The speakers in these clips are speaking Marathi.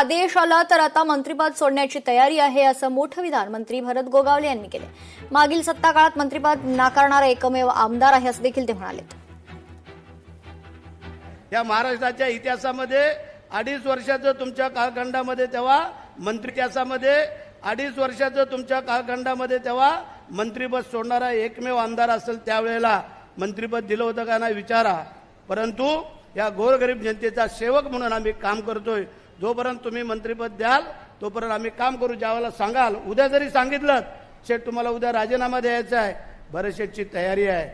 आदेश आला तर आता मंत्रिपद सोडण्याची तयारी आहे, असं मोठं विधान मंत्री भरत गोगावले यांनी केले। मागील सत्ता काळात मंत्रिपद नाकारणारा एकमेव आमदार आहे असं देखील ते म्हणाले। या महाराष्ट्राच्या इतिहासामध्ये 2.5 वर्षाचं तुमच्या कालखंडामध्ये तेव्हा मंत्री इतिहासामध्ये 2.5 वर्षाचं तुमच्या कालखंडामध्ये तेव्हा मंत्रिपद सोडणारा एकमेव आमदार असेल त्यावेळेला मंत्रिपद दिलं होतं का नाही विचारा। परंतु या गोरगरीब जनतेचा सेवक म्हणून आम्ही काम करतोय। जोपर्यंत तुम्ही मंत्रिपद द्याल तोपर्यंत आम्ही काम करू। ज्यावेळेला सांगाल, उद्या जरी सांगितलं शेठ तुम्हाला उद्या राजीनामा द्यायचा आहे, बरं शेठची तयारी आहे।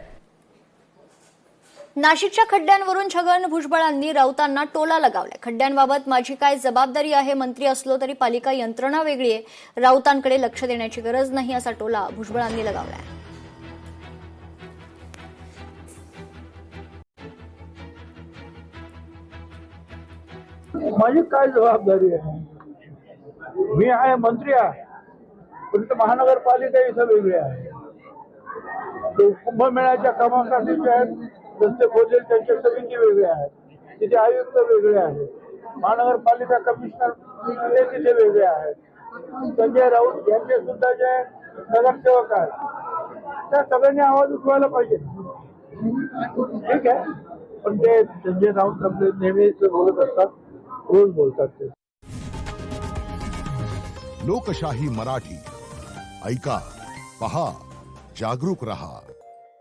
नाशिकच्या खड्ड्यांवरून छगन भुजबळांनी राऊतांना टोला लगावलाय। खड्ड्यांबाबत माझी काय जबाबदारी आहे, मंत्री असलो तरी पालिका यंत्रणा वेगळी आहे, राऊतांकडे लक्ष देण्याची गरज नाही असा टोला भुजबळांनी लगावलाय। माझी काय जबाबदारी आहे? मी आहे मंत्री आहे, पण महानगरपालिका इथं वेगळी आहे। कुंभमेळ्याच्या कामासाठी जे आहेत रस्ते खोदले त्यांच्या समिती वेगळ्या आहेत, तिथे आयुक्त वेगळे आहेत, महानगरपालिका कमिशनर तिथे वेगळे आहेत। संजय राऊत यांचे सुद्धा जे नगरसेवक आहेत त्या सगळ्यांनी आवाज उठवायला पाहिजे। ठीक आहे, पण ते संजय राऊत आपले नेहमीच बोलत असतात, रोज बोलतात ते। लोकशाही मराठी ऐका, पहा, जागरूक रहा।